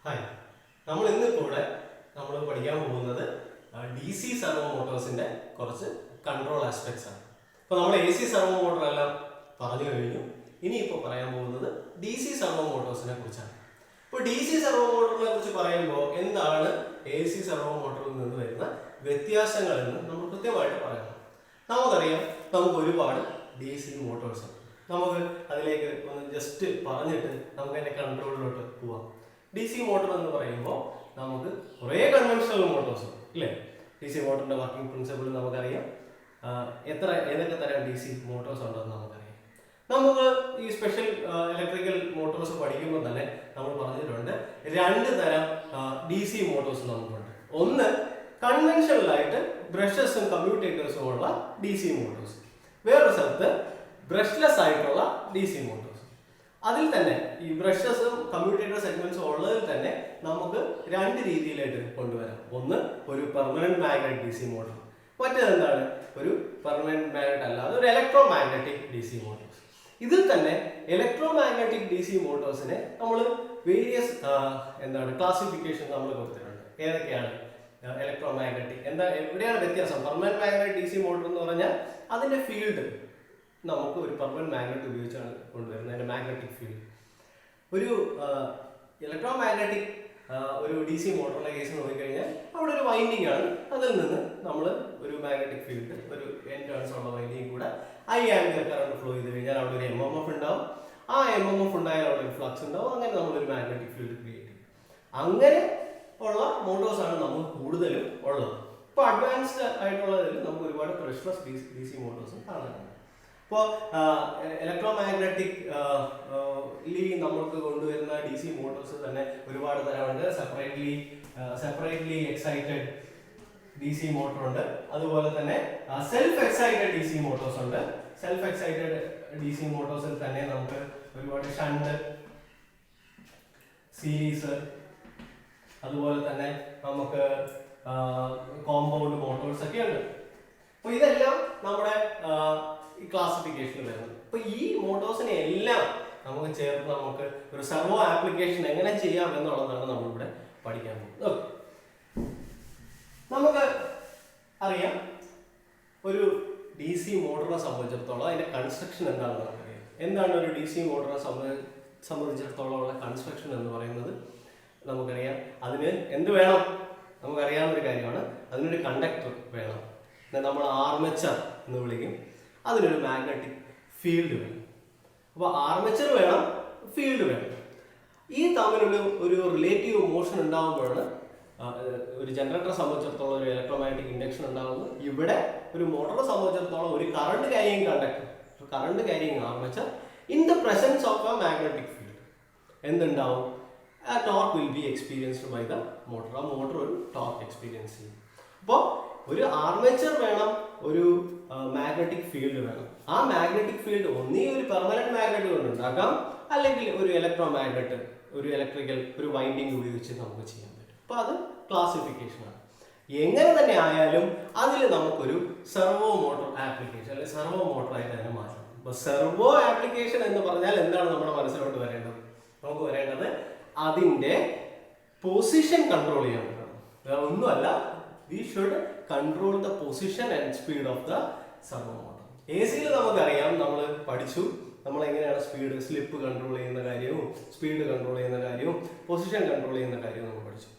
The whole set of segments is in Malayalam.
ഹായ്, നമ്മൾ ഇന്നിപ്പോൾ പഠിക്കാൻ പോകുന്നത് ഡി സി സർവോ മോട്ടോഴ്സിന്റെ കുറച്ച് കൺട്രോൾ ആസ്പെക്ട്സ് ആണ്. അപ്പോൾ നമ്മൾ എ സി സർവോ മോട്ടോർ എല്ലാം പറഞ്ഞു കഴിഞ്ഞു. ഇനിയിപ്പോൾ പറയാൻ പോകുന്നത് ഡി സി സർവോ മോട്ടോഴ്സിനെ കുറിച്ചാണ്. ഇപ്പോൾ ഡി സി സർവോ മോട്ടോറിനെ കുറിച്ച് പറയുമ്പോൾ എന്താണ് എ സി സർവോ മോട്ടോറിൽ നിന്ന് വരുന്ന വ്യത്യാസങ്ങൾ എന്ന് നമ്മൾ കൃത്യമായിട്ട് പറയണം. നമുക്കറിയാം, നമുക്ക് ഒരുപാട് ഡി സി മോട്ടോഴ്സ് ഉണ്ട്. നമുക്ക് അതിലേക്ക് ഒന്ന് ജസ്റ്റ് പറഞ്ഞിട്ട് നമുക്ക് അതിൻ്റെ കൺട്രോളിലോട്ട് പോവാം. ഡി സി മോട്ടോർ എന്ന് പറയുമ്പോൾ നമുക്ക് കുറേ കൺവെൻഷണൽ മോട്ടോഴ്സ് ഉണ്ട്, ഇല്ലേ? ഡി സി മോട്ടറിന്റെ വർക്കിംഗ് പ്രിൻസിപ്പിൾ നമുക്കറിയാം. ഏതൊക്കെ തരം ഡി സി മോട്ടോഴ്സ് ഉണ്ടെന്ന് നമുക്കറിയാം. നമുക്ക് ഈ സ്പെഷ്യൽ ഇലക്ട്രിക്കൽ മോട്ടോഴ്സ് പഠിക്കുമ്പോൾ തന്നെ നമ്മൾ പറഞ്ഞിട്ടുണ്ട് രണ്ട് തരം ഡി സി മോട്ടോഴ്സ് നമുക്കുണ്ട്. ഒന്ന് കൺവെൻഷണൽ ആയിട്ട് ബ്രഷസും കമ്മ്യൂട്ടേറ്റേഴ്സും ഉള്ള ഡി സി മോട്ടോഴ്സ്, വേറൊരു സ്ഥലത്ത് ബ്രഷ്ലെസ് ആയിട്ടുള്ള ഡി സി മോട്ടോഴ്സ്. അതിൽ തന്നെ ഈ ബ്രഷസും കമ്മ്യൂട്ടേറ്റർ സെഗ്മെന്റ്സും ഉള്ളതിൽ തന്നെ നമുക്ക് രണ്ട് രീതിയിലായിട്ട് കൊണ്ടുവരാം. ഒന്ന് ഒരു permanent magnetic D C motor, മറ്റേതെന്താണ് ഒരു പെർമനന്റ് മാഗ്നറ്റ് അല്ലാതെ ഒരു electro magnetic D C motors. ഇതിൽ തന്നെ ഇലക്ട്രോ മാഗ്നറ്റിക് ഡി സി മോട്ടോഴ്സിനെ നമ്മൾ വേരിയസ് ക്ലാസിഫിക്കേഷൻ നമ്മൾ കൊടുത്തിട്ടുണ്ട്. ഏതൊക്കെയാണ് ഇലക്ട്രോ മാഗ്നറ്റിക്, എവിടെയാണ് വ്യത്യാസം? Permanent magnetic D C motor എന്ന് പറഞ്ഞാൽ അതിന്റെ ഫീൽഡ് നമുക്ക് ഒരു പെർമനന്റ് മാഗ്നറ്റ് ഉപയോഗിച്ചാണ് കൊണ്ടുവരുന്നത്. അതിന്റെ മാഗ്നറ്റിക് ഫീൽഡ് ഒരു ഇലക്ട്രോ മാഗ്നറ്റിക് ഒരു ഡി സി മോട്ടോറിന്റെ കേസ് നോക്കിക്കഴിഞ്ഞാൽ അവിടെ ഒരു വൈൻഡിങ് ആണ്. അതിൽ നിന്ന് നമ്മൾ ഒരു മാഗ്നറ്റിക് ഫീൽഡ്, ഒരു എൻ ടേൺസ് ഉള്ള വൈൻഡിങ് കൂടെ ഐ ആംപിയർ കറണ്ട് ഫ്ലോ ചെയ്ത് കഴിഞ്ഞാൽ അവിടെ ഒരു MMF ഉണ്ടാവും. ആ MMF ഉണ്ടായാൽ അവിടെ ഒരു ഫ്ലക്സ് ഉണ്ടാവും. അങ്ങനെ നമ്മളൊരു മാഗ്നറ്റിക് ഫീൽഡ് ക്രിയേറ്റ് ചെയ്യും. അങ്ങനെ ഉള്ള മോട്ടോഴ്സ് ആണ് നമുക്ക് കൂടുതലും ഉള്ളത്. ഇപ്പോൾ അഡ്വാൻസ്ഡ് ആയിട്ടുള്ളതിൽ നമുക്ക് ഒരുപാട് ബ്രഷ്ലെസ് ഡി സി മോട്ടോഴ്സും കാണാനുണ്ട്. ഇപ്പോൾ ഇലക്ട്രോ മാഗ്നറ്റിക് നമുക്ക് കൊണ്ടുവരുന്ന ഡി സി മോട്ടോഴ്സ് തന്നെ ഒരുപാട് തരമുണ്ട്. Separately excited D C motor ഉണ്ട്. അതുപോലെ തന്നെ self excited D C motors ഉണ്ട്. സെൽഫ് എക്സൈറ്റഡ് ഡി സി മോട്ടോഴ്സിൽ തന്നെ നമുക്ക് ഒരുപാട് ഷണ്ട്, സീരീസ്, അതുപോലെ തന്നെ നമുക്ക് കോമ്പൗണ്ട് മോട്ടോഴ്സ് ഒക്കെ ഉണ്ട്. അപ്പോൾ ഇതെല്ലാം നമ്മുടെ ഈ ക്ലാസിഫിക്കേഷനിൽ വരുന്നത്. അപ്പൊ ഈ മോട്ടോഴ്സിനെ എല്ലാം നമുക്ക് ചേർത്ത് നമുക്ക് ഒരു സർവോ ആപ്ലിക്കേഷൻ എങ്ങനെ ചെയ്യാം എന്നുള്ളതാണ് നമ്മളിവിടെ പഠിക്കാൻ പോകുന്നത്. നമുക്ക് അറിയാം, ഒരു ഡി സി മോട്ടറിനെ സംബന്ധിച്ചിടത്തോളം അതിന്റെ കൺസ്ട്രക്ഷൻ എന്താണെന്ന് നമുക്കറിയാം. എന്താണ് ഒരു ഡി സി മോട്ടറിനെ സംബന്ധിച്ചിടത്തോളം ഉള്ള കൺസ്ട്രക്ഷൻ എന്ന് പറയുന്നത്? നമുക്കറിയാം, അതിന് എന്ത് വേണം? നമുക്കറിയാവുന്നൊരു കാര്യമാണ്, അതിനൊരു കണ്ടക്ടർ വേണം. നമ്മൾ ആർമേച്ചർ എന്ന് വിളിക്കും. അതിനൊരു മാഗ്നറ്റിക് ഫീൽഡ് വേണം. അപ്പോൾ ആർമേച്ചർ വേണം, ഫീൽഡ് വേണം. ഈ തമ്മിലുള്ള ഒരു റിലേറ്റീവ് മോഷൻ ഉണ്ടാകുമ്പോഴാണ് ഒരു ജനറേറ്ററെ സംബന്ധിച്ചിടത്തോളം ഒരു ഇലക്ട്രോമാഗ്നറ്റിക് ഇൻഡക്ഷൻ ഉണ്ടാകുന്നത്. ഇവിടെ ഒരു മോട്ടോറെ സംബന്ധിച്ചിടത്തോളം ഒരു current carrying conductor, current carrying armature in the presence of a magnetic field എന്തുണ്ടാവും? ആ torque will be experienced by the motor. ആ മോട്ടോർ ഒരു ടോർക്ക് എക്സ്പീരിയൻസ് ചെയ്യും. അപ്പോൾ ഒരു ആർമേച്ചർ വേണം, ഒരു മാഗ്നറ്റിക് ഫീൽഡ് വേണം. ആ മാഗ്നറ്റിക് ഫീൽഡ് ഒന്നീ ഒരു പെർമനന്റ് മാഗ്നറ്റ് കൊണ്ട് ഉണ്ടാക്കാം, അല്ലെങ്കിൽ ഒരു ഇലക്ട്രോ മാഗ്നറ്റ്, ഒരു ഇലക്ട്രിക്കൽ ഒരു വൈൻഡിങ് ഉപയോഗിച്ച് നമുക്ക് ചെയ്യാൻ പറ്റും. അപ്പോൾ അത് ക്ലാസിഫിക്കേഷനാണ്. എങ്ങനെ തന്നെ ആയാലും അതിൽ നമുക്കൊരു സെർവോ മോട്ടോർ ആപ്ലിക്കേഷൻ അല്ലെങ്കിൽ സെർവോ മോട്ടറായിട്ട് തന്നെ മാറ്റണം. അപ്പോൾ സെർവോ ആപ്ലിക്കേഷൻ എന്ന് പറഞ്ഞാൽ എന്താണ് നമ്മുടെ മനസ്സിലോട്ട് വരേണ്ടത്? നമുക്ക് വരേണ്ടത് അതിൻ്റെ പൊസിഷൻ കൺട്രോൾ ചെയ്യാൻ പറ്റണം. വേറെ ഒന്നുമല്ല, we should control the position and speed of the servo motor. AC-യിൽ നമുക്കറിയാം, നമ്മൾ പഠിച്ചു, നമ്മൾ എങ്ങനെയാണ് സ്ലിപ്പ് കൺട്രോൾ ചെയ്യുന്ന കാര്യവും സ്പീഡ് കൺട്രോൾ ചെയ്യുന്ന കാര്യവും പൊസിഷൻ കൺട്രോൾ ചെയ്യുന്ന കാര്യവും നമ്മൾ പഠിച്ചു.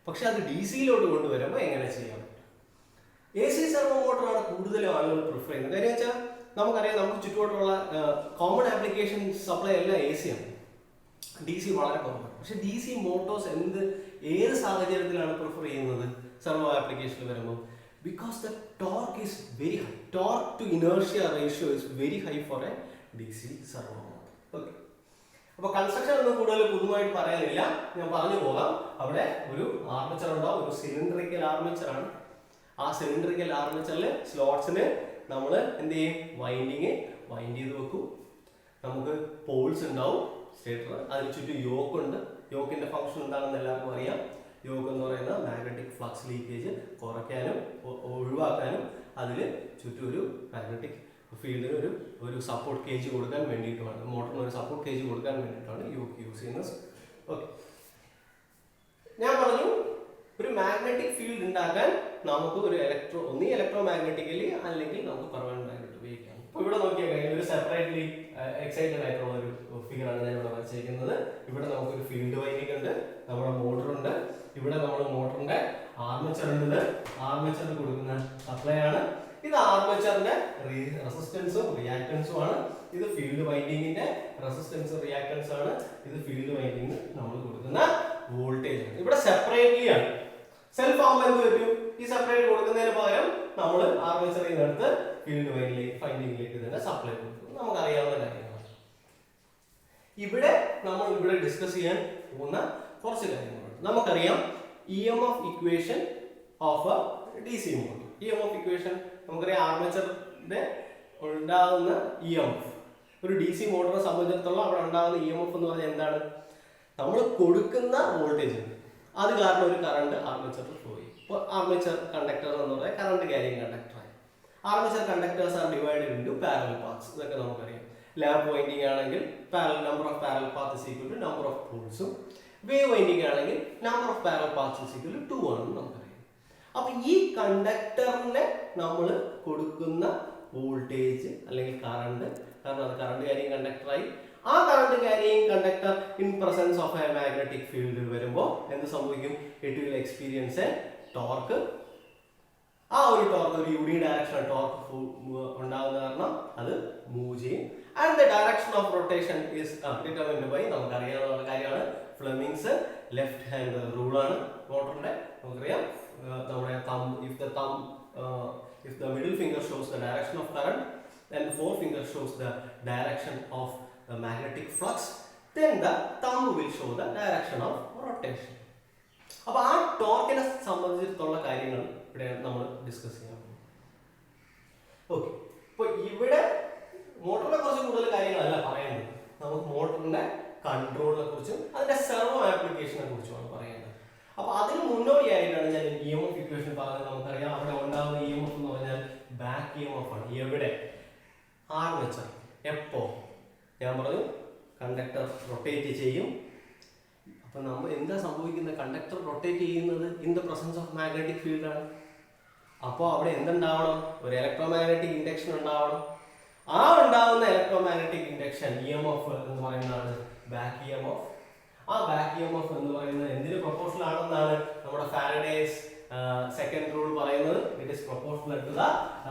പക്ഷെ അത് DC-യിലോട്ട് കൊണ്ടുവരുമ്പോൾ എങ്ങനെ ചെയ്യാൻ പറ്റും? AC സെർവോ മോട്ടറാണ് കൂടുതലും ആളുകൾ പ്രിഫർ ചെയ്യുന്നത്. കാര്യം വെച്ചാൽ നമുക്കറിയാം, നമുക്ക് ചുറ്റുപാടുള്ള കോമൺ ആപ്ലിക്കേഷൻ സപ്ലൈ എല്ലാം AC ആണ്. DC വളരെ കുറവാണ്. പക്ഷെ DC മോട്ടോഴ്സ് ഏത് സാഹചര്യത്തിലാണ് പ്രിഫർ ചെയ്യുന്നത്? സെർവോ ആപ്ലിക്കേഷനിൽ വരുമ്പോൾ because the torque is very high. Torque to inertia ratio is very high for a DC servo motor. Okay, അപ്പോൾ കൺസ്ട്രക്ഷൻ ഒന്നും കൂടുതൽ പുതുതായിട്ട് പറയാനില്ല, ഞാൻ പറഞ്ഞു പോകാം. അവിടെ ഒരു ആർമേച്ചർ ഉണ്ടാവും, ഒരു സിലിണ്ടറിക്കൽ ആർമേച്ചർ ആണ്. ആ സിലിണ്ടറിക്കൽ ആർമേച്ചറിൽ സ്ലോട്ട്സിന് നമ്മൾ എന്ത് ചെയ്യും? വൈൻഡ് ചെയ്ത് വെക്കും. നമുക്ക് പോൾസ് ഉണ്ടാവും, സ്റ്റേറ്റർ, അതിന് ചുറ്റും യോക്ക് ഉണ്ട്. യോക്കിന്റെ ഫംഗ്ഷൻ എന്താണെന്ന് എല്ലാവർക്കും അറിയാം. യോക്ക് എന്ന് പറയുന്ന മാഗ്നറ്റിക് ഫ്ലക്സ് ലീക്കേജ് കുറയ്ക്കാനും ഒഴിവാക്കാനും അതിൽ ചുറ്റും ഒരു മാഗ്നറ്റിക് ഫീൽഡിന് ഒരു സപ്പോർട്ട് കേജ് കൊടുക്കാൻ വേണ്ടിയിട്ടാണ്, മോട്ടറിന് ഒരു സപ്പോർട്ട് കേജ് കൊടുക്കാൻ വേണ്ടിയിട്ടാണ് യോക്ക് യൂസ് ചെയ്യുന്നത്. ഓക്കെ, ഞാൻ പറഞ്ഞു ഒരു മാഗ്നറ്റിക് ഫീൽഡ് ഉണ്ടാക്കാൻ നമുക്ക് ഒരു ഒന്നീ ഇലക്ട്രോ മാഗ്നറ്റിക്കലി അല്ലെങ്കിൽ നമുക്ക് പെർമനന്റ് മാഗ്നറ്റ് ഉപയോഗിക്കാം. അപ്പോൾ ഇവിടെ നോക്കിയാൽ കഴിഞ്ഞാൽ ഒരു സെപ്പറേറ്റ്ലി എക്സൈറ്റഡ് ആയിട്ടുള്ള ഒരു ഫിഗറാണ് ഞാൻ ഇവിടെ വരച്ചിരിക്കുന്നത്. ഇവിടെ നമുക്കൊരു ഫീൽഡ് വൈൻഡിംഗ് ഉണ്ട്, നമ്മുടെ മോട്ടർ ഉണ്ട്, ഇവിടെ നമ്മൾ മോട്ടറിന്റെ ആർമേച്ചർ ഉണ്ട്, ആർമേച്ചറിന് കൊടുക്കുന്ന സപ്ലൈ ആണ്. ഇത് ആർമേച്ചറിന്റെ റെസിസ്റ്റൻസും റിയാക്ടൻസും ആണ്. ഇത് ഫീൽഡ് വൈൻഡിങ്ങിന്റെ റെസിസ്റ്റൻസും റിയാക്ടൻസും ആണ്. ഇത് ഫീൽഡ് വൈൻഡിങ് നമ്മൾ കൊടുക്കുന്ന വോൾട്ടേജ് ആണ്. ഇവിടെ സെപ്പറേറ്റ്ലി ആണ്. സെൽഫ് ആകുമ്പോൾ എന്ത് പറ്റും? ഈ സെപ്പറേറ്റ് കൊടുക്കുന്നതിന് പകരം നമ്മൾ ആർമേച്ചറിൽ നിന്നെടുത്ത് ഫീൽഡ് വൈൻഡിങ്ങിലേക്ക് തന്നെ സപ്ലൈ കൊടുക്കും. നമുക്കറിയാവുന്ന കാര്യങ്ങളാണ്. ഇവിടെ ഡിസ്കസ് ചെയ്യാൻ പോകുന്ന കുറച്ച് കാര്യങ്ങളുണ്ട്. നമുക്കറിയാം EMF equation of a DC motor. EMF equation നമുക്കറിയാം, ആർമേച്ചറിന്റെ ഉണ്ടാകുന്ന EMF ഒരു DC മോട്ടറിനെ സംബന്ധിച്ചിടത്തോളം അവിടെ ഉണ്ടാകുന്ന EMF എന്ന് പറഞ്ഞാൽ എന്താണ്? നമ്മൾ കൊടുക്കുന്ന വോൾട്ടേജ് ഉണ്ട്, അത് കാരണം ഒരു കറണ്ട് ആർമേച്ചറിൽ ഫ്ലോ ചെയ്യും. ഇപ്പോൾ ആർമേച്ചർ കണ്ടക്ടർ എന്ന് പറയുന്നത് കറണ്ട് ക്യാരിയിങ് കണ്ടക്ടറാണ്. Armature conductors are divided into parallel paths. ഇതൊക്കെ നമുക്കറിയാം. ലാപ്പ് വൈൻഡിങ് ആണെങ്കിൽ number of parallel path is equal to number of പോൾസും, വേവ് വൈൻഡിങ് ആണെങ്കിൽ number of parallel paths is equal to 2 ആണെന്ന് നമുക്കറിയാം. അപ്പൊ ഈ കണ്ടക്ടറിനെ നമ്മൾ കൊടുക്കുന്ന വോൾട്ടേജ് അല്ലെങ്കിൽ കറണ്ട്, കാരണം അത് കറണ്ട് ക്യാരിയിങ് കണ്ടക്ടറായി, ആ current carrying conductor in presence of a magnetic ഫീൽഡിൽ വരുമ്പോൾ എന്ത് സംഭവിക്കും? It will experience a torque. ആ ഒരു ടോർക്ക് ഒരു യൂണി ഡയറക്ഷൻ ടോർക്ക് ഉണ്ടാകുന്ന കാരണം അത് മൂവ് ചെയ്യും. And the direction of rotation is determined by, നമുക്കറിയാവുന്ന കാര്യമാണ്, ഫ്ലെമിങ്സ് ലെഫ്റ്റ് ഹാൻഡ് റൂളാണ് മോട്ടറിന്റെ. നമുക്കറിയാം നമ്മുടെ if the middle finger shows the direction of current and the forefinger shows the direction of the magnetic flux, then the thumb will show the direction of rotation. അപ്പോൾ ആ ടോർക്കിനെ സംബന്ധിച്ചിടത്തോളം കാര്യങ്ങൾ ഇവിടെ നമ്മൾ ഡിസ്കസ് ചെയ്യാൻ പോകും. ഓക്കെ, ഇപ്പോൾ ഇവിടെ മോട്ടറിനെ കുറിച്ച് കൂടുതൽ കാര്യങ്ങളല്ല പറയുന്നത്. നമുക്ക് മോട്ടറിന്റെ കൺട്രോളിനെ കുറിച്ചും അതിന്റെ സെർവോ ആപ്ലിക്കേഷനെ കുറിച്ചുമാണ് പറയുന്നത്. അപ്പോൾ അതിന് മുന്നോടിയായിട്ടാണ് ഞാൻ EMF ഇക്വേഷൻ പറഞ്ഞത്. നമുക്കറിയാം അവിടെ ഉണ്ടാകുന്ന EMF എന്ന് പറഞ്ഞാൽ ബാക്ക് EMF ആണ്. എവിടെ? ആർമേച്ചർ. എപ്പോ? ഞാൻ പറഞ്ഞു കണ്ടക്ടർ റൊട്ടേറ്റ് ചെയ്യും. അപ്പൊ നമ്മൾ എന്താ സംഭവിക്കുന്നത്? കണ്ടക്ടർ റൊട്ടേറ്റ് ചെയ്യുന്നത് in the presence of magnetic field ആണ്. അപ്പോൾ അവിടെ എന്തുണ്ടാവണം? ഒരു ഇലക്ട്രോ മാഗ്നറ്റിക് ഇൻഡക്ഷൻ ഉണ്ടാവണം. ആ ഉണ്ടാവുന്ന ഇലക്ട്രോ മാഗ്നറ്റിക് ഇൻഡക്ഷൻ EMF എന്ന് പറയുന്നതാണ് ബാക്ക് EMF. ആ ബാക്ക് EMF എന്ന് പറയുന്നത് എന്തിന് പ്രൊപ്പോർഷണൽ ആണെന്നാണ് നമ്മുടെ ഫാരഡേസ് സെക്കൻഡ് റൂൾ പറയുന്നത്. It is proportional to the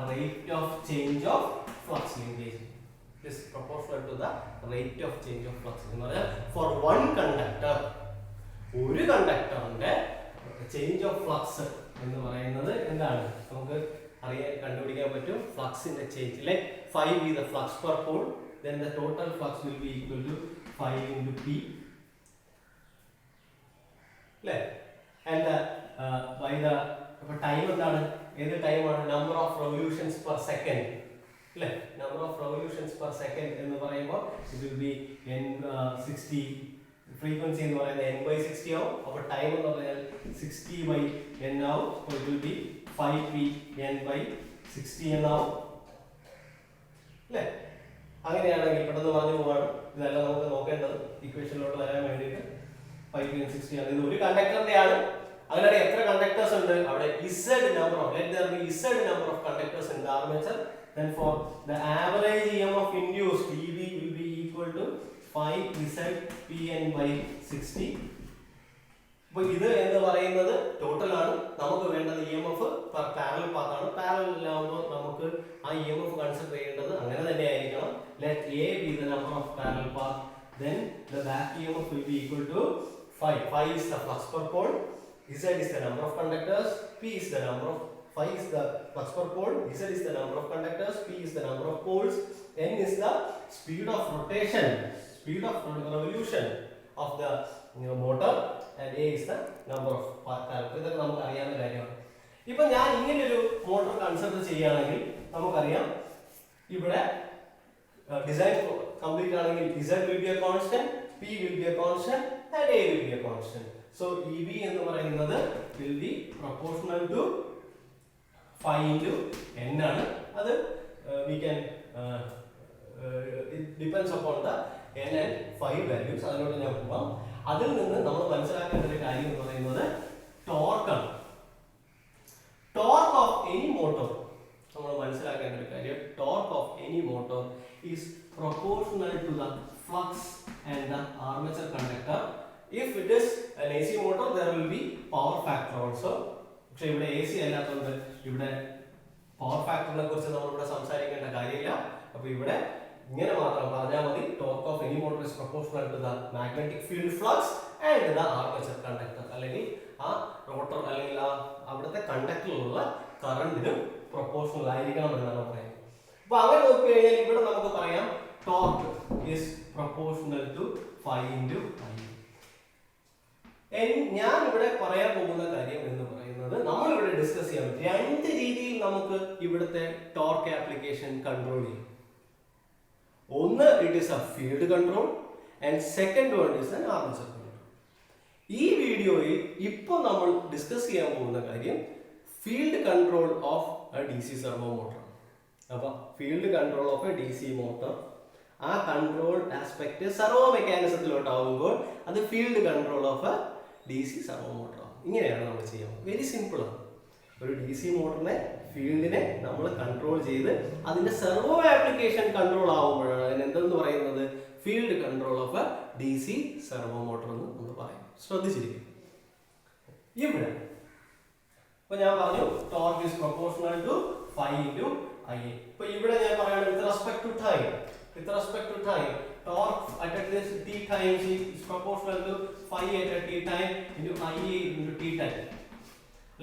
rate of change of flux linkage. It is proportional to the rate of change of flux. എന്ന് പറഞ്ഞാൽ for one conductor, ഒരു കണ്ടക്ടറിന്റെ ചേഞ്ച് ഓഫ് ഫ്ലക്സ് എന്ന് പറയുന്നത് എന്താണ്? നമുക്ക് കണ്ടുപിടിക്കാൻ പറ്റും. ഫ്ലക്സിന്റെ change like 5 is the flux per pole, then the total flux will be equal to 5 into P. അല്ലേ? And by the ടൈം എന്താണ്? ഏത് ടൈമാണ്? Number of revolutions per second. അല്ലേ? Number of revolutions per second എന്ന് പറയുമ്പോൾ it will be n60. Frequency എന്ന് പറയുന്നത് n/60 ആവും. അപ്പോൾ ടൈം എന്ന് പറഞ്ഞാൽ 60/n ആവും. അപ്പോൾ it will be 5p n/60 എന്നാവും. അല്ലേ? അങ്ങനെയാണെങ്കിൽ പെട്ടെന്ന് പറഞ്ഞു പോവാണ്. ഇതെല്ലാം നമുക്ക് നോക്കേണ്ടത് ഇക്വേഷനിലോട്ട് വരാൻ വേണ്ടിയിട്ട് 5p n/60 ആണ്. ഇത് ഒരു കണ്ടക്ടറിന്റെ ആണ്. അങ്ങനെ എത്ര കണ്ടക്ടേഴ്സ് ഉണ്ട്? അവിടെ Z number of, let there be Z number of conductors in the armature. Then for the average EMF induced, EB will be equal to 5ZPn/60. അപ്പോൾ ഇത് എന്ന് പറയുന്നത് ടോട്ടൽ ആണ്. നമുക്ക് വേണ്ടത് EMF പെർ പാരലൽ പാത്ത് ആണ്. പാരലൽ ആകുമ്പോൾ നമുക്ക് ആ EMF കൺസിഡർ ചെയ്യേണ്ടത് അങ്ങനെ തന്നെ ആയിരിക്കണം. Let A be the number of parallel path, then the back EMF will be equal to 5. 5 is the flux per pole, Z is the number of conductors, P is the number of 5 is the flux per pole, Z is the number of conductors, P is the number of poles, N is the speed of rotation, speed of revolution of the motor, and A is the number of parallel. ഇതൊക്കെ നമുക്ക് അറിയാവുന്ന കാര്യമാണ്. ഇപ്പൊ ഞാൻ ഇങ്ങനെ ഒരു മോട്ടോർ കൺസിഡർ ചെയ്യുകയാണെങ്കിൽ നമുക്കറിയാം ഇവിടെ ഡിസൈൻ കംപ്ലീറ്റ് ആണെങ്കിൽ Z will be a constant, P will be a constant, and A will be a constant. So EB എന്ന് പറയുന്നത് will be proportional to 5 into n ആണ്. അത് we can it depends upon the n and phi values. അതിനോട് ഞാൻ പോവാം. അതിൽ നിന്ന് നമ്മൾ മനസ്സിലാക്കേണ്ട ഒരു കാര്യം എന്ന് പറയുന്നത് ടോർക്കാണ്. ടോർക്ക് ഓഫ് എനി മോട്ടോർ നമ്മൾ മനസ്സിലാക്കേണ്ട ഒരു കാര്യം torque of any motor is proportional to the flux and the armature conductor. If it is an AC motor, there will be power factor also. പക്ഷേ ഇവിടെ AC അല്ലാത്തതുകൊണ്ട് ഇവിടെ പവർ ഫാക്ടറിനെ കുറിച്ച് നമ്മളിവിടെ സംസാരിക്കേണ്ട കാര്യമില്ല. അപ്പോൾ ഇവിടെ ഇങ്ങനെ മാത്രം പറഞ്ഞാൽ മതി. Torque of any motor is proportional to the magnetic field flux and the armature conductor. അല്ലെങ്കിൽ ആ റോട്ടർ അല്ലെങ്കിൽ ആ അവിടുത്തെ കണ്ടക്ടറിലുള്ള കറണ്ടിനും പ്രൊപ്പോർഷണൽ ആയിരിക്കണം എന്നാണ് പറയുന്നത്. അപ്പോൾ അങ്ങനെ നോക്കിക്കഴിഞ്ഞാൽ ഇവിടെ നമുക്ക് പറയാം torque is proportional to phi into I. ഞാൻ ഇവിടെ പറയാൻ പോകുന്ന കാര്യം എന്ന് പറയുന്നത് നമ്മളിവിടെ ഡിസ്കസ് ചെയ്യാം രണ്ട് രീതിയിൽ നമുക്ക് ഇവിടുത്തെ ടോർക്ക് ആപ്ലിക്കേഷൻ കൺട്രോൾ ചെയ്യും. ഒന്ന് it is a field control and second one is an armature control. ഈ വീഡിയോയിൽ ഇപ്പോൾ നമ്മൾ ഡിസ്കസ് ചെയ്യാൻ പോകുന്ന കാര്യം field control of a DC servo motor. അപ്പോൾ field control of a DC motor, ആ കൺട്രോൾ ആസ്പെക്ട് സെർവോ മെക്കാനിസത്തിലോട്ടാവുമ്പോൾ അത് field control of a DC servo motor. ഇങ്ങനെയാണ് നമ്മൾ ചെയ്യുക. വെരി സിമ്പിൾ ആണ്. ഒരു DC മോട്ടറിനെ ഫീൽഡിനെ നമ്മൾ കൺട്രോൾ ചെയ്ത് അതിന്റെ സെർവോ ആപ്ലിക്കേഷൻ കൺട്രോൾ ആവുമ്പോഴാണ് അതിന് എന്തെന്ന് പറയുന്നത് field control of a DC servo motor എന്ന് നമ്മൾ പറയും. ശ്രദ്ധിച്ചിരിക്കും. ഇവിടെ ഇപ്പൊ ഞാൻ പറഞ്ഞു torque is proportional to phi into Ia. ഇപ്പൊ ഇവിടെ ഞാൻ പറയാണ് with respect to time. With respect to time, torque at this t times is proportional to phi at t time into Ia into t time.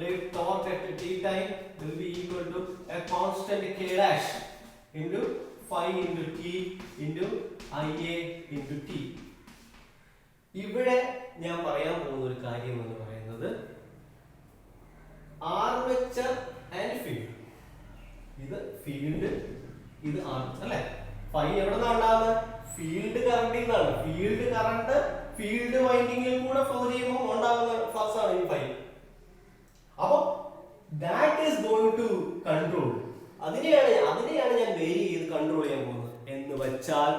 Like torque at t time will be equal to a constant k dash into phi into t into Ia into t. ഇവിടെ ഞാൻ പറയാൻ പോകുന്ന ഒരു കാര്യം എന്ന് പറയുന്നത് ആർമേച്ചർ ആൻഡ് ഫീൽഡ്. ഇത് ഫീൽഡ്, ഇത് ആർമേച്ചർ അല്ലേ? phi എവിടെ നിന്നാണ് ഉണ്ടാകുന്നത്? ഫീൽഡ് കറണ്ടിൽ നിന്നാണ്. ഫീൽഡ് കറണ്ട് ഫീൽഡ് വൈൻഡിങ്ങിൽ കൂടെ ഫ്ലോ ചെയ്യുമ്പോൾ ഉണ്ടാകുന്ന ഫ്ലക്സ് ആണ് ഈ phi. അപ്പോൾ that is going to control. അതിനെയാണ് ഞാൻ വേരി ചെയ്ത് കൺട്രോൾ ചെയ്യാൻ പോകുന്നത്. എന്ന് വെച്ചാൽ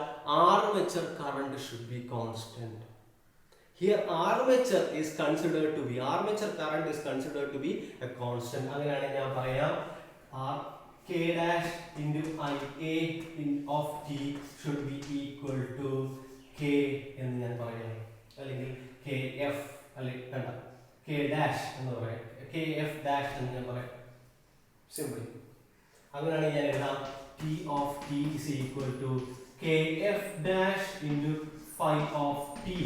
armature current should be constant. Here armature current is considered to be a constant. അങ്ങനെയാണെങ്കിൽ ഞാൻ പറയാം K dash into Ia of t should be equal to K എന്ന് ഞാൻ പറയാം. അല്ലെങ്കിൽ KF അല്ലെങ്കിൽ കണ്ട K dash എന്ന് പറയാം, KF dash എന്ന് ഞാൻ പറയാം. സിമ്പിൾ. അങ്ങനെയാണെങ്കിൽ ഞാൻ എഴുതാം T of t is equal to KF dash into phi of t.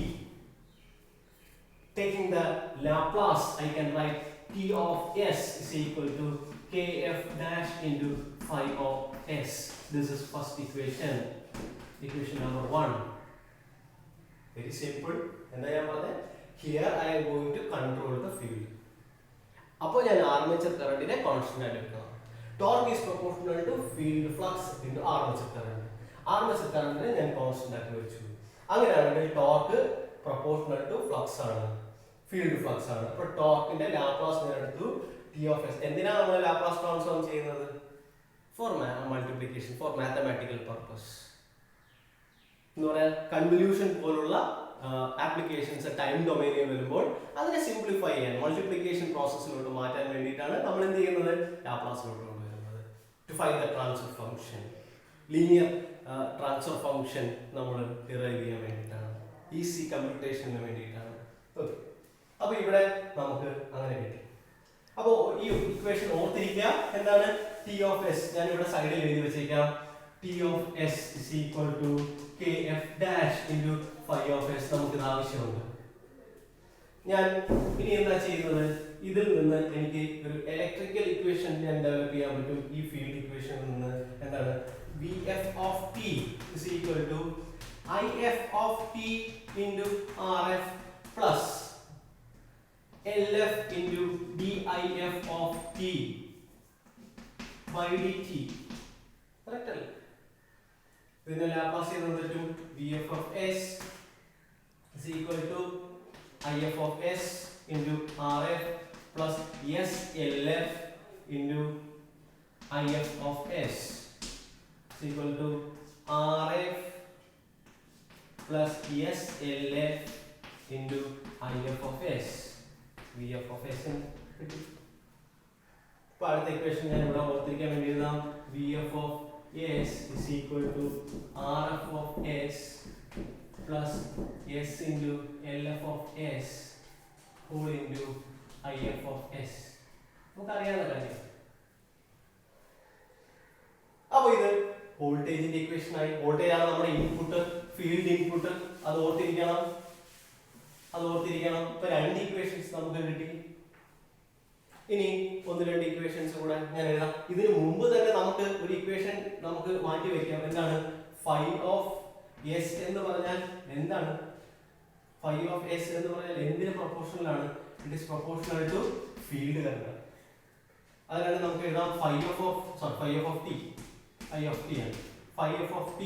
Taking the Laplace, I can write T of S is equal to KF dash into phi of S. This is first equation. Equation number 1. Very simple. And here I am going to control the field. അപ്പോൾ ഞാൻ ആർമേച്ചർ കറണ്ടിനെ കോൺസ്റ്റന്റ് ആയിട്ട് എടുക്കണം. Torque is proportional to field flux into armature current. Armature കറണ്ടിനെ ഞാൻ കോൺസ്റ്റന്റ് ആക്കി വെച്ചു. അങ്ങനെയാണെങ്കിൽ ടോർക്ക് പ്രൊപ്പോർഷണൽ ടു ഫ്ലക്സ് ആണ്, ഫീൽഡ് ഫ്ലക്സ് ആണ്. അപ്പോൾ ടോർക്കിന്റെ ലാപ്ലാസ് ഞാൻ എടുത്തു T of S. എന്തിനാണ് നമ്മൾ ലാപ്ലാസ് ട്രാൻസ്ഫോം ചെയ്യുന്നത്? For multiplication, for mathematical purpose. എന്ന് പറയാൻ കൺവല്യൂഷൻ പോലുള്ള ആപ്ലിക്കേഷൻസ് ടൈം ഡൊമൈനിൽ വരുമ്പോൾ അതിനെ സിംപ്ലിഫൈ ചെയ്യാൻ മൾട്ടിപ്ലിക്കേഷൻ പ്രോസസ്സിലോട്ട് മാറ്റാൻ വേണ്ടിയിട്ടാണ് നമ്മൾ എന്ത് ചെയ്യുന്നത്? ലാപ്ലാസിലോട്ട് കൊണ്ടുവരുന്നത്. To find the transfer function, linear transfer function നമ്മൾ ഡിറൈവ് ചെയ്യാൻ വേണ്ടിയിട്ടാണ്, ഈസി കമ്പ്യൂട്ടേഷന് വേണ്ടിയിട്ടാണ്. ഓക്കെ, അപ്പോൾ ഇവിടെ നമുക്ക് അങ്ങനെ കിട്ടി. അപ്പോൾ ഈ ഇക്വേഷൻ ഓർത്തിരിക്കുക. എന്താണ് T of S? ഞാൻ ഇവിടെ സൈഡിൽ എഴുതി വെച്ചേക്കാം. T of S is equal to KF dash into phi of S. നമുക്ക് ഇത് ആവശ്യമുണ്ട്. ഞാൻ ഇനി എന്താ ചെയ്യുന്നത്? ഇതിൽ നിന്ന് എനിക്ക് ഒരു ഇലക്ട്രിക്കൽ ഇക്വേഷൻ ഞാൻ ഡെവലപ്പ് ചെയ്യാൻ പറ്റും. ഈ ഫീൽഡ് ഇക്വേഷനിൽ നിന്ന് എന്താണ് VF of T is equal to IF of T into RF plus LF into DIF of T by dt. Correct അല്ലേ? ഇതിനെ ലാപ്ലാസ് ചെയ്യുന്നത് പറ്റും. VF of S is equal to IF of S into RF plus SLF into IF of S is equal to RF plus SLF into IF of S. VF of S. അപ്പോൾ അടുത്ത ഇക്വേഷൻ ഞാൻ ഇവിടെ ഓർത്തിരിക്കാൻ വേണ്ടി എഴുതാം. VF of S is equal to RF of S plus S into LF of S whole into IF of S. നമുക്കറിയാവുന്ന കാര്യം. അപ്പോൾ ഇത് വോൾട്ടേജിന്റെ ഇക്വേഷൻ ആയി. വോൾട്ടേജ് ആണ് നമ്മുടെ ഇൻപുട്ട്, ഫീൽഡ് ഇൻപുട്ട്. അത് ഓർത്തിരിക്കണം. ഇപ്പൊ രണ്ട് ഇക്വേഷൻസ് നമുക്ക് കിട്ടി. ഇനി ഒന്ന് രണ്ട് ഇക്വേഷൻസ് കൂടെ ഞാൻ എഴുതാം. ഇതിന് മുമ്പ് തന്നെ നമുക്ക് ഒരു ഇക്വേഷൻ നമുക്ക് മാറ്റി വെക്കാം. എന്താണ് phi of s എന്ന് പറഞ്ഞാൽ എന്താണ്? phi of s എന്ന് പറഞ്ഞാൽ എന്തിന് പ്രൊപോർഷണൽ ആണ്? It is proportional to field current. അതിനാണ് നമുക്ക് എഴുതാം phi of t ആണ്. phi of t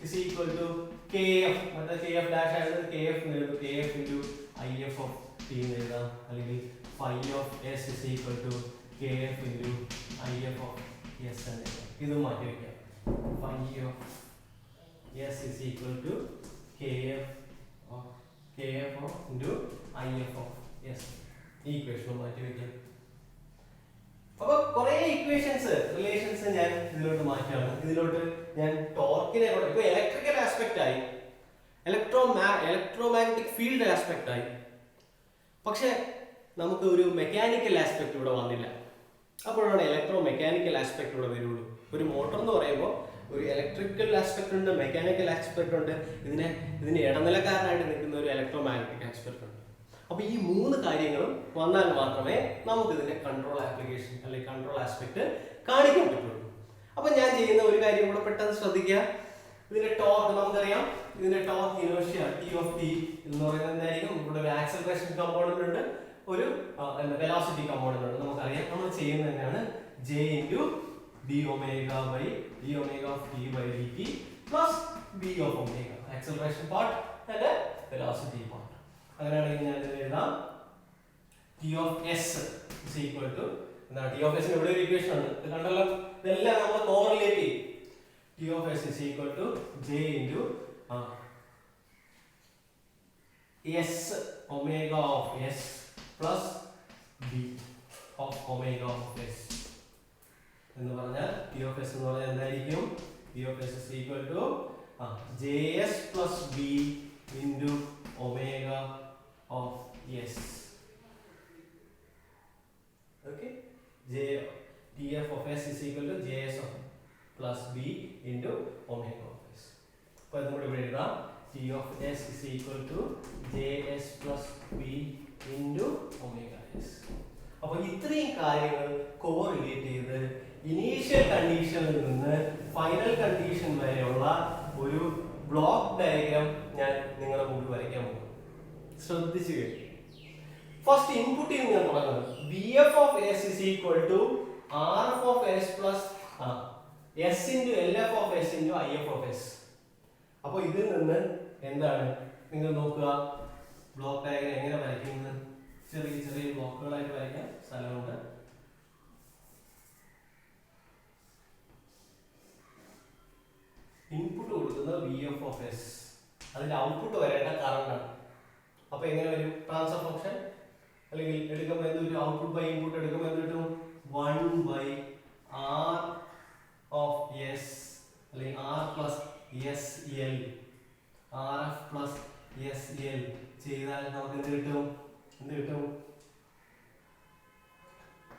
is equal to kf. മറ്റേ kf ഡാഷ് ആയത് kf എന്ന് എഴുതും. kf into if of t എന്ന് എഴുതാം. അല്ലെങ്കിൽ phi of s is equal to kf into if of s എന്ന് എഴുതാം. ഇത് മാറ്റി വെക്കാം. phi of s is equal to kf into if of s. ഈ ഇക്വേഷൻ മാറ്റി വെക്കാം. അപ്പോൾ കുറേ ഇക്വേഷൻസ് റിലേഷൻസ് ഞാൻ ഇതിലോട്ട് മാറ്റുകയാണ്. ഇതിലോട്ട് ഞാൻ ടോർക്കിനെ കൂടെ, ഇപ്പോൾ ഇലക്ട്രിക്കൽ ആസ്പെക്റ്റ് ആയി, ഇലക്ട്രോമാഗ്നറ്റിക് ഫീൽഡ് ആസ്പെക്റ്റ് ആയി, പക്ഷെ നമുക്ക് ഒരു മെക്കാനിക്കൽ ആസ്പെക്ട് ഇവിടെ വന്നില്ല. അപ്പോഴാണ് ഇലക്ട്രോ മെക്കാനിക്കൽ ആസ്പെക്ട് ഇവിടെ വരുള്ളൂ. ഒരു മോട്ടർ എന്ന് പറയുമ്പോൾ ഒരു ഇലക്ട്രിക്കൽ ആസ്പെക്ട് ഉണ്ട്, മെക്കാനിക്കൽ ആസ്പെക്ട് ഉണ്ട്, ഇതിന് ഇടനിലക്കാരനായിട്ട് നിൽക്കുന്ന ഒരു ഇലക്ട്രോ മാഗ്നറ്റിക് ആസ്പെക്ട് ഉണ്ട്. അപ്പോൾ ഈ മൂന്ന് കാര്യങ്ങളും വന്നാൽ മാത്രമേ നമുക്ക് ഇതിന്റെ കൺട്രോൾ ആപ്ലിക്കേഷൻ അല്ലെങ്കിൽ കൺട്രോൾ ആസ്പെക്ട് കാണിക്കാൻ പറ്റുള്ളൂ. അപ്പോൾ ഞാൻ ചെയ്യുന്ന ഒരു കാര്യം കൂടെ പെട്ടെന്ന് ശ്രദ്ധിക്കുക. ഇതിന്റെ ടോർക്ക് നമുക്കറിയാം. ഇതിന്റെ torque inertia T of t എന്ന് പറയുന്നത് എന്തായിരിക്കും? ഇവിടെ ഒരു ആക്സലറേഷൻ കമ്പോണന്റ് ഉണ്ട്, ഒരു വെലോസിറ്റി കമ്പോണന്റ് ഉണ്ട്. നമുക്കറിയാം. നമ്മൾ ചെയ്യുന്നത് തന്നെയാണ് J into d omega of t by dt plus b of omega, acceleration part and velocity part. അങ്ങനെയാണെങ്കിൽ ഞാൻ ഇതിൽ എഴുതാം T of s is equal to എന്താണ്? T of s ന് ഇവിടെ ഒരു ഇക്വേഷൻ ഉണ്ട്. ഇത് കണ്ടല്ലോ. ഇതെല്ലാം നമ്മൾ കോറിലേറ്റ് ചെയ്യും. T of s is equal to J into s omega of s plus b of omega of s എന്ന് പറഞ്ഞാൽ T of s എന്ന് പറഞ്ഞാൽ എന്തായിരിക്കും? T of s is equal to Js plus b into omega of s. Okay, Tf of s is equal to Js of plus b into omega of s. അപ്പോൾ നമുക്ക് ഇവിടെ എഴുതാം T of s is equal to Js plus b into omega s. അപ്പോൾ ഇത്രയും കാര്യങ്ങൾ കോറിലേറ്റ് ചെയ്ത് ഇനീഷ്യൽ കണ്ടീഷനിൽ നിന്ന് ഫൈനൽ കണ്ടീഷൻ വരെയുള്ള ഒരു ബ്ലോക്ക് ഡയഗ്രാം ഞാൻ നിങ്ങളുടെ മുമ്പിൽ വരയ്ക്കാൻ പോകും. ശ്രദ്ധിച്ചു കേട്ടു. ഫസ്റ്റ് ഇൻപുട്ടിൽ നിന്ന് ഞാൻ തുടങ്ങുന്നത് VF of S is equal to RF of S plus S into LF of S into IF of S. അപ്പോൾ ഇതിൽ നിന്ന് എന്താണ് നിങ്ങൾ നോക്കുക, ബ്ലോക്ക് ഡയഗ്രാം എങ്ങനെ വരയ്ക്കുന്നത്? ചെറിയ ചെറിയ ബ്ലോക്കുകളായിട്ട് വരയ്ക്കാൻ സ്ഥലമുണ്ട്. ഇൻപുട്ട് കൊടുക്കുന്നത് VF of S, അതിന്റെ ഔട്ട്പുട്ട് വരേണ്ട കറണ്ട് ആണ്. അപ്പൊ എങ്ങനെ വരും? ട്രാൻസ്ഫർ ഫംഗ്ഷൻ അല്ലെങ്കിൽ എടുക്കുമ്പോൾ എന്ത് വരും? ഔട്ട്പുട്ട് ബൈ ഇൻപുട്ട് എടുക്കുമ്പോൾ എന്ത് കിട്ടും? 1/R of S അല്ലെങ്കിൽ R plus SL, RF plus SL ചെയ്താൽ നമുക്ക് എന്ത് കിട്ടും?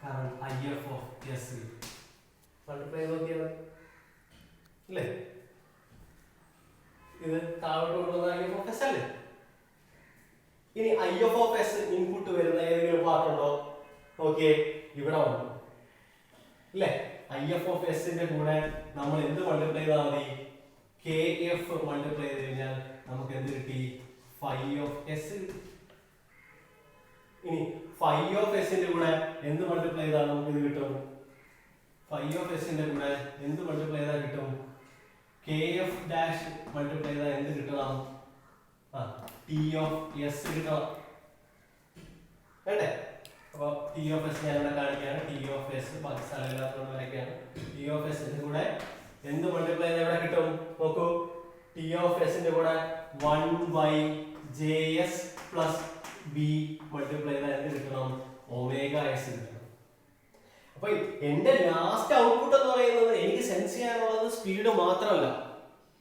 Current IF of S multiply നോക്കിയാൽ അല്ലേ? ഇത് താഴോട്ട് കൊണ്ടുവന്ന IF of S അല്ലേ? ഇനി IF of S ഇൻപുട്ട് വരുന്ന ഏതെങ്കിലും പാർട്ടുണ്ടോ? ഓക്കെ, ഇവിടെ ഉണ്ട് അല്ലേ? IF of S ന്റെ കൂടെ നമ്മൾ എന്ത് മൾട്ടിപ്ലൈ ചെയ്താൽ മതി? KF മൾട്ടിപ്ലൈ ചെയ്ത് കഴിഞ്ഞാൽ നമുക്ക് എന്ത് കിട്ടി? phi of S. ഇനി phi of S ന്റെ കൂടെ എന്ത് മൾട്ടിപ്ലൈ ചെയ്താൽ നമുക്ക് ഇത് കിട്ടും? phi of S ന്റെ കൂടെ എന്ത് മൾട്ടിപ്ലൈ ചെയ്താൽ കിട്ടും? KF ഡാഷ് മൾട്ടിപ്ലൈ ചെയ്താൽ എന്ത് കിട്ടണം? T of S കിട്ടണം വേണ്ടേ? അപ്പോൾ T of S ഞാൻ ഇവിടെ കാണിക്കുകയാണ്. T of S ബാക്കി സ്ഥലമില്ലാത്തതുകൊണ്ട് വരയ്ക്കുകയാണ്. T of S ന്റെ കൂടെ എന്ത് മൾട്ടിപ്ലൈ ചെയ്താൽ ഇവിടെ കിട്ടും? നോക്കൂ, T of S ന്റെ കൂടെ 1/js plus b മൾട്ടിപ്ലൈ ചെയ്താൽ എന്ത് കിട്ടണം? ഒമേഗ എസ് കിട്ടണം. അപ്പൊ എന്റെ ലാസ്റ്റ് ഔട്ട്പുട്ട് എന്ന് പറയുന്നത് എനിക്ക് സെൻസ് ചെയ്യാനുള്ളത് സ്പീഡ് മാത്രമല്ല.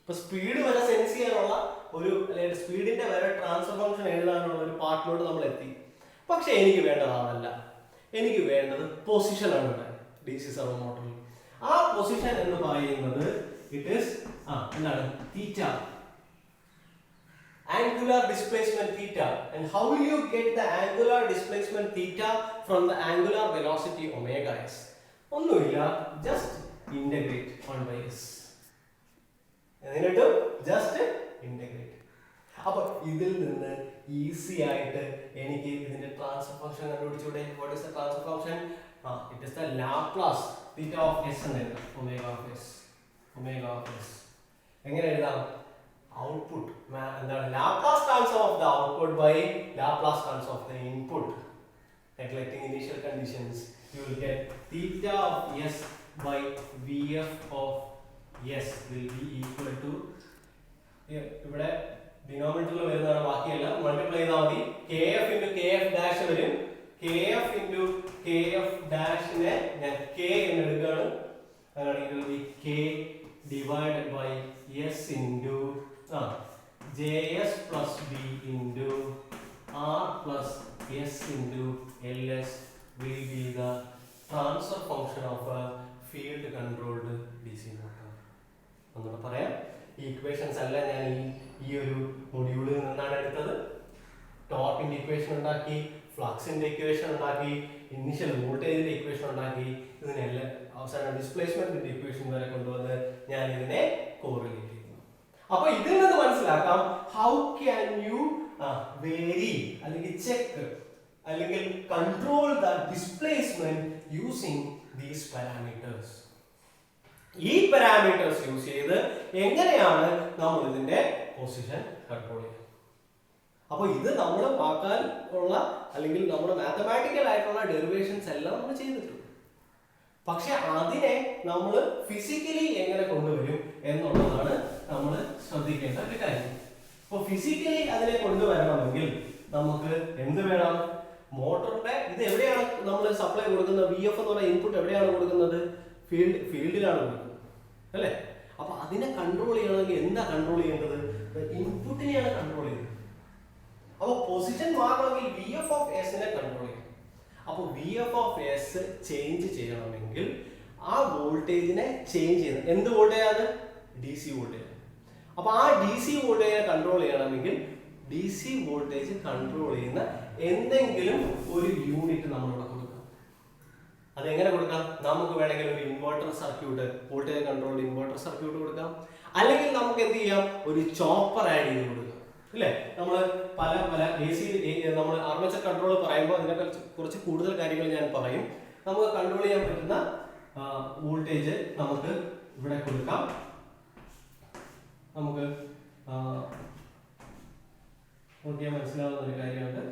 ഇപ്പൊ സ്പീഡ് വരെ സെൻസ് ചെയ്യാനുള്ള ഒരു അല്ലെങ്കിൽ സ്പീഡിന്റെ വരെ ട്രാൻസ്ഫർ ഫംഗ്ഷൻ എഴുതാനുള്ള ഒരു പാർട്ടിലോട്ട് നമ്മൾ എത്തി. പക്ഷെ എനിക്ക് വേണ്ടത് അതല്ല. എനിക്ക് വേണ്ടത് പൊസിഷൻ ആണ് ഇവിടെ DC സെർവോ മോട്ടറിൽ. ആ പൊസിഷൻ എന്ന് പറയുന്നത് ഇറ്റ് ഈസ് എന്താണ്? തീറ്റ, angular displacement theta. And how will you get the angular displacement theta from the angular velocity omega s? ഒന്നുമില്ല, just integrate 1/s. എന്നിട്ട് just integrate. അപ്പോൾ ഇതിൽ നിന്ന് ഈസി ആയിട്ട് എനിക്ക് ഇതിന്റെ ട്രാൻസ്ഫർ ഫംഗ്ഷൻ കണ്ടുപിടിച്ചൂടെ? What is the transfer function? It is the Laplace theta of s എന്ന് എഴുതാം. omega of s എങ്ങനെ എഴുതാം? Output എന്താണ്? Laplace transform of the output by Laplace transform of the input. Neglecting initial conditions, you will get theta of s by vf of s will be equal to ഇവിടെ ഡിനോമിനേറ്ററിൽ വരുന്നതാണ്, ബാക്കിയല്ല മൾട്ടിപ്ലൈ ചെയ്താൽ മതി. kf into kf dash വരും. kf into kf dash നെ ഞാൻ k എന്ന് എടുക്കുകയാണ്. അങ്ങനെയാണെങ്കിൽ it will be k divided by s into js plus b into r plus s into ls will be the transfer function of a field controlled DC motor. ഒന്നുകൂടെ പറയാം. ഈ ഇക്വേഷൻസ് എല്ലാം ഞാൻ ഈ ഒരു മൊഡ്യൂളിൽ നിന്നാണ് എടുത്തത്. ടോർക്കിന്റെ ഇക്വേഷൻ ഉണ്ടാക്കി, ഫ്ലക്സിന്റെ ഇക്വേഷൻ ഉണ്ടാക്കി, ഇനിഷ്യൽ വോൾട്ടേജിന്റെ ഇക്വേഷൻ ഉണ്ടാക്കി, ഇതിനെല്ലാം അവസാനം ഡിസ്പ്ലേസ്മെന്റിന്റെ ഇക്വേഷൻ വരെ കൊണ്ടുവന്ന് ഞാൻ ഇതിനെ കോറിലേറ്റ് ചെയ്തു. അപ്പൊ ഇതിൽ നിന്ന് മനസ്സിലാക്കാം ഹൗ ക്യാൻ യു വേരി അല്ലെങ്കിൽ ചെക്ക് അല്ലെങ്കിൽ control the displacement using these parameters. ഈ പാരാമീറ്റേഴ്സ് യൂസ് ചെയ്ത് എങ്ങനെയാണ് നമ്മൾ ഇതിന്റെ പൊസിഷൻ കൺട്രോൾ ചെയ്യുന്നത്? അപ്പോൾ ഇത് നമ്മൾ വാക്കാൻ ഉള്ള അല്ലെങ്കിൽ നമ്മുടെ മാത്തമാറ്റിക്കൽ ആയിട്ടുള്ള ഡെറിവേഷൻസ് എല്ലാം നമ്മൾ ചെയ്തിട്ടുണ്ട്. പക്ഷെ അതിനെ നമ്മൾ ഫിസിക്കലി എങ്ങനെ കൊണ്ടുവരും എന്നുള്ളതാണ് നമ്മൾ ശ്രദ്ധിക്കേണ്ട ഒരു കാര്യം. അപ്പോൾ ഫിസിക്കലി അതിനെ കൊണ്ടുവരണമെങ്കിൽ നമുക്ക് എന്ത് വേണം? മോട്ടറിന്റെ ഇത് എവിടെയാണ് നമ്മൾ സപ്ലൈ കൊടുക്കുന്നത്? VF എന്ന് പറയുന്ന ഇൻപുട്ട് എവിടെയാണ് കൊടുക്കുന്നത്? ഫീൽഡിലാണ് കൊടുക്കുന്നത്, അല്ലേ? അപ്പൊ അതിനെ കൺട്രോൾ ചെയ്യണമെങ്കിൽ എന്താ കൺട്രോൾ ചെയ്യേണ്ടത്? ഇൻപുട്ടിനെയാണ് കൺട്രോൾ ചെയ്യുന്നത്. അപ്പോൾ പൊസിഷൻ മാറണമെങ്കിൽ VF of s നെ കൺട്രോൾ ചെയ്യണം. അപ്പോൾ VF of s ചേഞ്ച് ചെയ്യണമെങ്കിൽ ആ വോൾട്ടേജിനെ ചേഞ്ച് ചെയ്യണം. എന്ത് വോൾട്ടേജാണ്? DC voltage. അപ്പോൾ ആ DC വോൾട്ടേജിനെ കൺട്രോൾ ചെയ്യണമെങ്കിൽ DC വോൾട്ടേജ് കൺട്രോൾ ചെയ്യുന്ന എന്തെങ്കിലും ഒരു യൂണിറ്റ് നമ്മളിവിടെ കൊടുക്കാം. അതെങ്ങനെ കൊടുക്കാം? നമുക്ക് വേണമെങ്കിൽ ഒരു inverter circuit, voltage controlled inverter circuit കൊടുക്കാം. അല്ലെങ്കിൽ നമുക്ക് എന്ത് ചെയ്യാം? ഒരു ചോപ്പർ ആഡ് ചെയ്ത് കൊടുക്കാം, അല്ലേ? നമ്മൾ പല AC നമ്മൾ ആർമേച്ചർ കൺട്രോൾ പറയുമ്പോൾ അതിനൊക്കെ കുറച്ച് കൂടുതൽ കാര്യങ്ങൾ ഞാൻ പറയും. നമുക്ക് കൺട്രോൾ ചെയ്യാൻ പറ്റുന്ന വോൾട്ടേജ് നമുക്ക് ഇവിടെ കൊടുക്കാം. നമുക്ക് നോക്കിയാൽ മനസ്സിലാവുന്ന ഒരു കാര്യമുണ്ട്.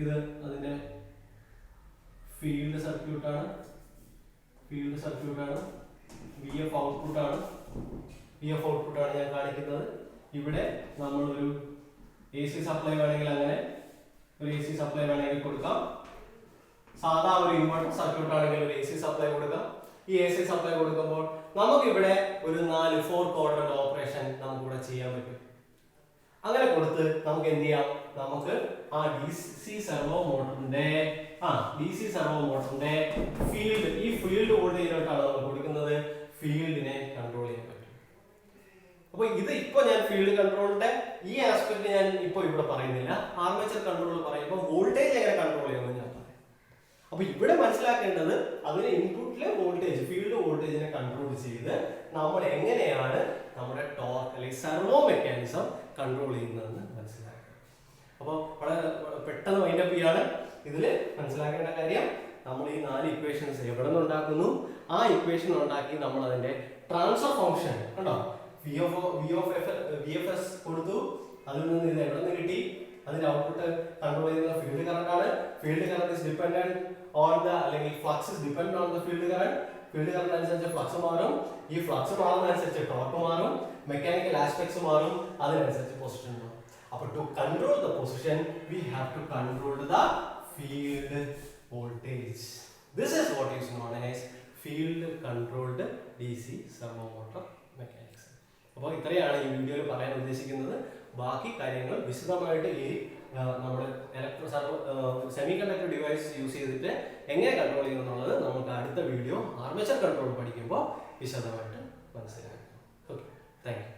ഇത് അതിന്റെ ഫീൽഡ് സർക്യൂട്ടാണ്. VF ഔട്ട്പുട്ടാണ് ഞാൻ കാണിക്കുന്നത്. ഇവിടെ നമ്മളൊരു AC സപ്ലൈ വേണമെങ്കിൽ അങ്ങനെ ഒരു AC സപ്ലൈ വേണമെങ്കിൽ കൊടുക്കാം. സാധാ ഒരു ഇൻവെർട്ടർ സർക്യൂട്ട് ആണെങ്കിൽ ഒരു AC സപ്ലൈ കൊടുക്കാം. ഈ AC സപ്ലൈ കൊടുക്കുമ്പോൾ നമുക്കിവിടെ ഒരു 4 ക്വാഡ്രന്റ് ഓപ്പറേഷൻ നമുക്കിവിടെ ചെയ്യാൻ പറ്റും. അങ്ങനെ കൊടുത്ത് നമുക്ക് എന്ത് ചെയ്യാം? നമുക്ക് ആ DC സെർവോ മോട്ടറിന്റെ ഫീൽഡ്, ഈ ഫീൽഡ് വോൾട്ടേജിലോട്ടാണ് നമ്മൾ കൊടുക്കുന്നത്. ഫീൽഡിനെ കൺട്രോൾ ചെയ്യാൻ പറ്റും. അപ്പോൾ ഇത് ഇപ്പോൾ ഞാൻ ഫീൽഡ് കൺട്രോളിന്റെ ഈ ആസ്പെക്ട് ഞാൻ ഇപ്പോൾ ഇവിടെ പറയുന്നില്ല. ആർമേച്ചർ കൺട്രോൾ പറയുമ്പോൾ വോൾട്ടേജ് എങ്ങനെ കൺട്രോൾ ചെയ്യുമെന്ന് ഞാൻ പറയാം. അപ്പോൾ ഇവിടെ മനസ്സിലാക്കേണ്ടത് അതിന് ഇൻപുട്ടിലെ വോൾട്ടേജ്, ഫീൽഡ് വോൾട്ടേജിനെ കൺട്രോൾ ചെയ്ത് നമ്മൾ എങ്ങനെയാണ് നമ്മുടെ ടോർക്ക് അല്ലെങ്കിൽ സെർവോ മെക്കാനിസം കൺട്രോൾ ചെയ്യുന്നതെന്ന് മനസ്സിലാക്കുക. അപ്പോൾ വളരെ പെട്ടെന്ന് വൈൻഡപ്പ് ചെയ്യാണ്. ഇതിൽ മനസ്സിലാക്കേണ്ട കാര്യം നമ്മൾ ഈ 4 ഇക്വേഷൻസ് എവിടെ നിന്ന് ഉണ്ടാക്കുന്നു, ആ ഇക്വേഷൻ ഉണ്ടാക്കി നമ്മൾ അതിന്റെ ട്രാൻസ്ഫർ ഫംഗ്ഷൻ കണ്ടോ, വി എഫ് എസ് കൊടുത്തു, അതിൽ നിന്ന് ഇത് എവിടെ നിന്ന് കിട്ടി, അതിന്റെ ഔട്ട്പുട്ട് കൺട്രോൾ ചെയ്യുന്ന ഫീൽഡ് കറന്റ് ആണ്. Field current is dependent on the, അല്ലെങ്കിൽ flux is dependent on the field current. Field current അനുസരിച്ച് ഫ്ലക്സ് മാറും, ഈ ഫ്ലക്സ് മാറുന്നതനുസരിച്ച് ടോർക്ക് മാറും, മെക്കാനിക്കൽ ആസ്പെക്ട്സ് മാറും, അതിനനുസരിച്ച് പൊസിഷൻ മാറും. അപ്പോൾ to control the position we have to control the field voltage. This is what is known as field controlled DC servo motor mechanics. അപ്പോൾ ഇത്രയാണ് ഈ വീഡിയോയിൽ പറയാൻ ഉദ്ദേശിക്കുന്നത്. ബാക്കി കാര്യങ്ങൾ വിശദമായിട്ട് ഈ നമ്മുടെ സെമി കണ്ടക്ടർ ഡിവൈസ് യൂസ് ചെയ്തിട്ട് എങ്ങനെ കൺട്രോൾ ചെയ്യുന്നുള്ളത് നമുക്ക് അടുത്ത വീഡിയോ ആർമേച്ചർ കൺട്രോൾ പഠിക്കുമ്പോൾ വിശദമായിട്ട് മനസ്സിലാക്കാം. Okay, thank you.